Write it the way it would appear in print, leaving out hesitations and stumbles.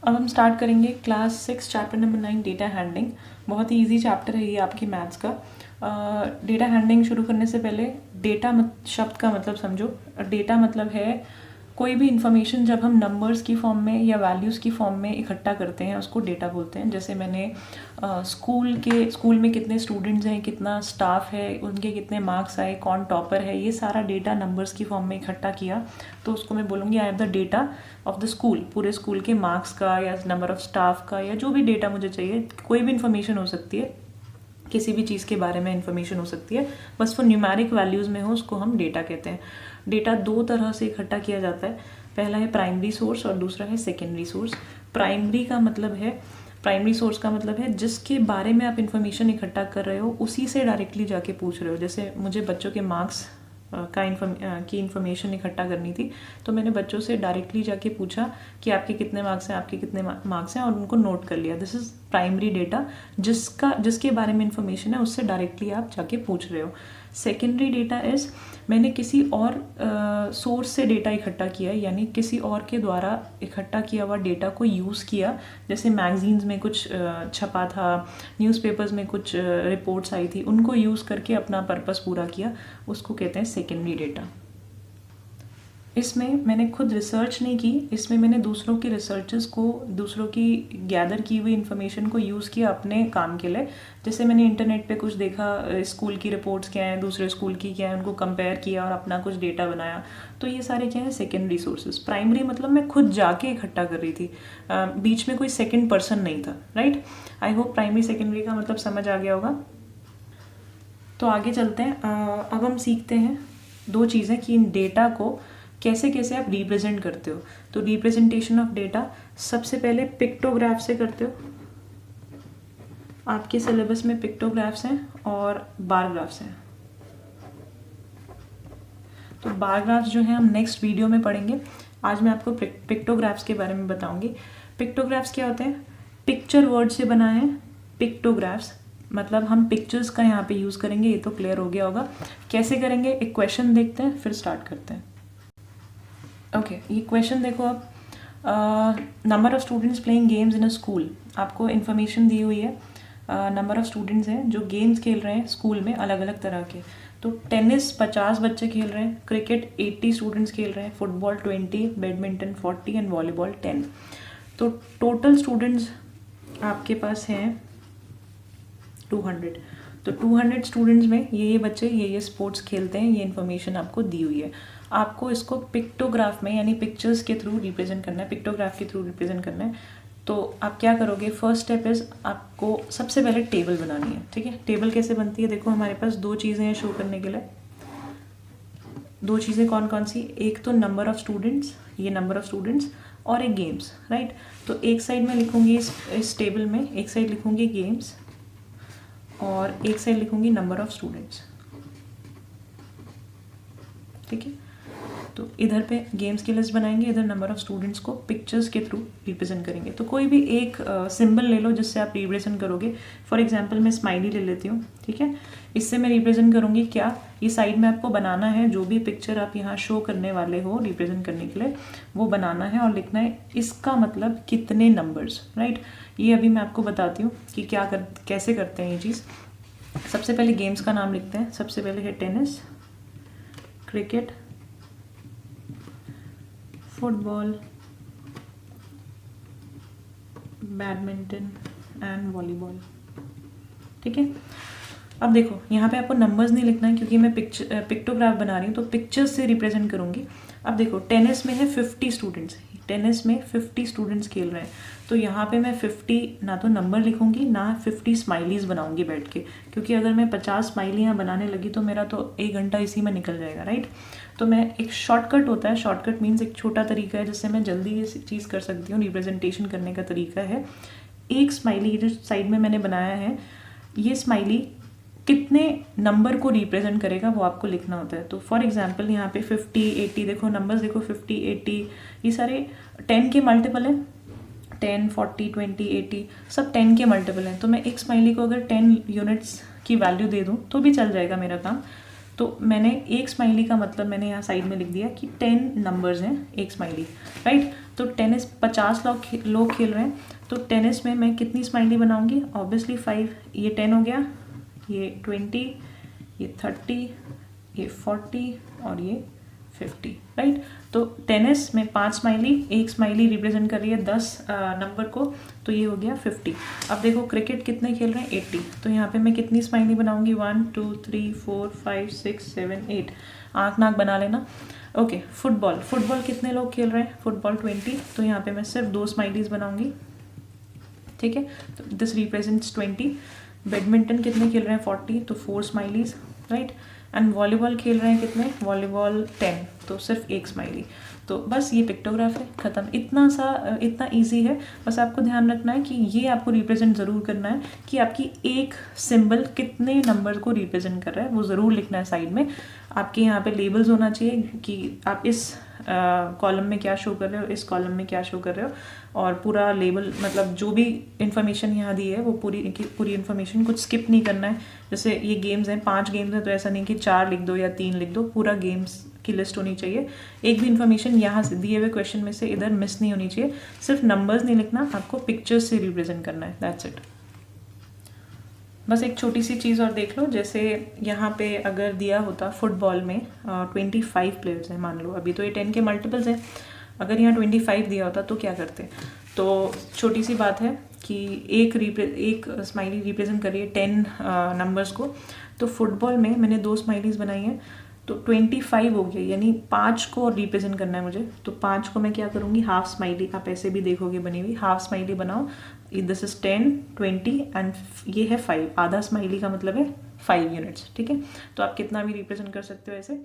अब हम स्टार्ट करेंगे class 6 chapter number 9 data handling. बहुत ही इजी चैप्टर है ये आपकी मैथ्स का। डेटा हैंडलिंग शुरू करने से पहले डेटा शब्द का मतलब समझो। डेटा मतलब है कोई भी इंफॉर्मेशन जब हम नंबर्स की फॉर्म में या वैल्यूज़ की फॉर्म में इकट्ठा करते हैं उसको डेटा बोलते हैं। जैसे मैंने स्कूल में कितने स्टूडेंट्स हैं, कितना स्टाफ है, उनके कितने मार्क्स आए, कौन टॉपर है, ये सारा डेटा नंबर्स की फॉर्म में इकट्ठा किया तो उसको मैं बोलूँगी I have the data of the school. पूरे स्कूल के मार्क्स का या नंबर ऑफ स्टाफ का या जो भी डेटा मुझे चाहिए, कोई भी इन्फॉर्मेशन हो सकती है, किसी भी चीज़ के बारे में इन्फॉर्मेशन हो सकती है, बस वो न्यूमेरिक वैल्यूज़ में हो उसको हम डेटा कहते हैं। डेटा दो तरह से इकट्ठा किया जाता है, पहला है प्राइमरी सोर्स और दूसरा है सेकेंडरी सोर्स। प्राइमरी सोर्स का मतलब है जिसके बारे में आप इन्फॉर्मेशन इकट्ठा कर रहे हो उसी से डायरेक्टली जाके पूछ रहे हो। जैसे मुझे बच्चों के मार्क्स की इन्फॉर्मेशन इकट्ठा करनी थी तो मैंने बच्चों से डायरेक्टली जाके पूछा कि आपके कितने मार्क्स हैं, आपके कितने मार्क्स हैं, और उनको नोट कर लिया। दिस इज़ प्राइमरी डेटा, जिसके बारे में इन्फॉर्मेशन है उससे डायरेक्टली आप जाके पूछ रहे हो। सेकेंडरी डेटा इज़ मैंने किसी और सोर्स से डेटा इकट्ठा किया, यानी किसी और के द्वारा इकट्ठा किया हुआ डेटा को यूज़ किया। जैसे मैगजीन्स में कुछ छपा था, न्यूज़पेपर्स में कुछ रिपोर्ट्स आई थी, उनको यूज़ करके अपना पर्पस पूरा किया, उसको कहते हैं सेकेंडरी डेटा। इसमें मैंने खुद रिसर्च नहीं की, इसमें मैंने दूसरों के रिसर्चेस को, दूसरों की गैदर की हुई इन्फॉर्मेशन को यूज़ किया अपने काम के लिए। जैसे मैंने इंटरनेट पे कुछ देखा, स्कूल की रिपोर्ट्स क्या हैं, दूसरे स्कूल की क्या है, उनको कंपेयर किया और अपना कुछ डेटा बनाया। तो ये सारे क्या हैं, सेकेंडरी सोर्सेज। प्राइमरी मतलब मैं खुद जाके इकट्ठा कर रही थी, बीच में कोई सेकेंड पर्सन नहीं था। Right, I hope primary secondary का मतलब समझ आ गया होगा। तो आगे चलते हैं। अब हम सीखते हैं दो चीज़ें कि इन डेटा को कैसे कैसे आप रिप्रेजेंट करते हो। तो रिप्रेजेंटेशन ऑफ डेटा सबसे पहले पिक्टोग्राफ से करते हो। आपके सिलेबस में पिक्टोग्राफ्स हैं और बारग्राफ्स हैं। तो बारग्राफ्स जो है हम नेक्स्ट वीडियो में पढ़ेंगे। आज मैं आपको पिक्टोग्राफ्स के बारे में बताऊंगी। पिक्टोग्राफ्स क्या होते हैं? पिक्चर वर्ड से बना है पिक्टोग्राफ्स, मतलब हम पिक्चर्स का यहाँ पे यूज़ करेंगे। ये तो क्लियर हो गया होगा। कैसे करेंगे, एक क्वेश्चन देखते हैं फिर स्टार्ट करते हैं। ओके, ये क्वेश्चन देखो आप। Number of students playing games in a school. आपको इन्फॉर्मेशन दी हुई है, नंबर ऑफ स्टूडेंट्स हैं जो गेम्स खेल रहे हैं स्कूल में अलग अलग तरह के। तो टेनिस 50 बच्चे खेल रहे हैं, क्रिकेट 80 स्टूडेंट्स खेल रहे हैं, फुटबॉल 20, बैडमिंटन 40 एंड वॉलीबॉल 10। तो टोटल स्टूडेंट्स आपके पास हैं 200। तो 200 स्टूडेंट्स में ये बच्चे ये स्पोर्ट्स खेलते हैं, ये इन्फॉर्मेशन आपको दी हुई है। आपको इसको पिक्टोग्राफ में यानी पिक्चर्स के थ्रू रिप्रेजेंट करना है, पिक्टोग्राफ के थ्रू रिप्रेजेंट करना है। तो आप क्या करोगे, फर्स्ट स्टेप इज़ आपको सबसे पहले टेबल बनानी है। ठीक है, टेबल कैसे बनती है? देखो हमारे पास दो चीज़ें हैं शो करने के लिए। दो चीज़ें कौन कौन सी? एक तो नंबर ऑफ स्टूडेंट्स, ये नंबर ऑफ स्टूडेंट्स, और एक गेम्स। राइट, तो एक साइड में लिखूंगी इस टेबल में, एक साइड लिखूंगी गेम्स और एक साइड लिखूंगी नंबर ऑफ स्टूडेंट्स। ठीक है, तो इधर पे गेम्स की लिस्ट बनाएंगे, इधर नंबर ऑफ स्टूडेंट्स को पिक्चर्स के थ्रू रिप्रेजेंट करेंगे। तो कोई भी एक सिंबल ले लो जिससे आप रिप्रेजेंट करोगे। फॉर एग्जांपल मैं स्माइली ले लेती हूँ। ठीक है, इससे मैं रिप्रेजेंट करूँगी क्या, ये साइड में आपको बनाना है जो भी पिक्चर आप यहाँ शो करने वाले हो रिप्रेजेंट करने के लिए, वो बनाना है और लिखना है इसका मतलब कितने नंबर्स। राइट, ये अभी मैं आपको बताती हूँ कि कैसे करते हैं ये चीज़। सबसे पहले गेम्स का नाम लिखते हैं। सबसे पहले है tennis, cricket, football, badminton and volleyball. ठीक है, अब देखो यहाँ पे आपको नंबर्स नहीं लिखना है क्योंकि मैं पिक्टोग्राफ बना रही हूँ, तो पिक्चर्स से रिप्रेजेंट करूँगी। अब देखो टेनिस में है 50 स्टूडेंट्स, टेनिस में 50 स्टूडेंट्स खेल रहे हैं। तो यहाँ पे मैं 50 ना तो नंबर लिखूंगी ना 50 स्माइलीज बनाऊंगी बैठ के, क्योंकि अगर मैं 50 स्माइलियाँ बनाने लगी तो मेरा तो 1 घंटा इसी में निकल जाएगा। राइट, तो मैं एक शॉर्टकट होता है, शॉर्टकट मीन्स एक छोटा तरीका है जिससे मैं जल्दी ये चीज़ कर सकती हूँ। रिप्रेजेंटेशन करने का तरीका है, एक स्माइली जो साइड में मैंने बनाया है, ये स्माइली कितने नंबर को रिप्रेजेंट करेगा वो आपको लिखना होता है। तो फॉर एग्जांपल यहाँ पे 50, 80, देखो नंबर्स देखो 50, 80, ये सारे 10 के मल्टीपल हैं। 10, 40, 20, 80 सब 10 के मल्टीपल हैं। तो मैं एक स्माइली को अगर 10 यूनिट्स की वैल्यू दे दूँ तो भी चल जाएगा मेरा काम। तो मैंने एक स्माइली का मतलब मैंने यहाँ साइड में लिख दिया कि 10 नंबर्स हैं एक स्माइली। राइट, तो टेनिस 50 लोग खेल रहे हैं, तो टेनिस में मैं कितनी स्माइली बनाऊंगी? ऑब्वियसली 5, ये 10 हो गया, ये 20, ये 30, ये 40 और ये 50, राइट। तो टेनिस में 5 स्माइली, एक स्माइली रिप्रेजेंट कर रही है 10 नंबर को, तो ये हो गया 50। अब देखो क्रिकेट कितने खेल रहे हैं? 80, तो यहाँ पे मैं कितनी स्माइली बनाऊंगी? 1 2 3 4 5 6 7 8, आँख नाक बना लेना। ओके, फुटबॉल कितने लोग खेल रहे हैं? फुटबॉल 20, तो यहाँ पे मैं सिर्फ 2 स्माइलीज बनाऊंगी, ठीक है, तो दिस रिप्रेजेंट्स 20। बैडमिंटन कितने खेल रहे हैं? 40, तो 4 स्माइलीज, राइट। एंड वॉलीबॉल खेल रहे हैं कितने? वॉलीबॉल 10, तो सिर्फ 1 स्माइली। तो बस ये पिक्टोग्राफ है, ख़त्म। इतना ईजी है। बस आपको ध्यान रखना है कि ये आपको रिप्रेजेंट ज़रूर करना है कि आपकी एक सिंबल कितने नंबर को रिप्रेजेंट कर रहा है, वो ज़रूर लिखना है साइड में। आपके यहाँ पे लेबल्स होना चाहिए कि आप इस कॉलम में क्या शो कर रहे हो, इस कॉलम में क्या शो कर रहे हो, और पूरा लेबल, मतलब जो भी इन्फॉर्मेशन यहाँ दी है वो पूरी इन्फॉर्मेशन, कुछ स्किप नहीं करना है। जैसे ये गेम्स हैं, 5 गेम्स हैं, तो ऐसा नहीं कि 4 लिख दो या 3 लिख दो, पूरा गेम्स की लिस्ट होनी चाहिए। एक भी इन्फॉर्मेशन यहाँ से दिए हुए क्वेश्चन में से इधर मिस नहीं होनी चाहिए। सिर्फ नंबर्स नहीं लिखना, आपको पिक्चर्स से रिप्रेजेंट करना है, दैट्स इट। बस एक छोटी सी चीज़ और देख लो, जैसे यहाँ पे अगर दिया होता फुटबॉल में 25 प्लेयर्स हैं मान लो, अभी तो ये 10 के मल्टीपल्स हैं, अगर यहाँ 25 दिया होता तो क्या करते? तो छोटी सी बात है कि एक स्माइली रिप्रेजेंट करिए 10 नंबर्स को, तो फुटबॉल में मैंने 2 स्माइलीज बनाई हैं, तो 25 हो गया, यानी 5 को रिप्रेजेंट करना है मुझे। तो 5 को मैं क्या करूँगी? हाफ स्माइली, आप ऐसे भी देखोगे बनी हुई, हाफ स्माइली बनाओ। दिस इज 10 20 एंड ये है 5, आधा स्माइली का मतलब है 5 यूनिट्स, ठीक है। तो आप कितना भी रिप्रेजेंट कर सकते हो ऐसे।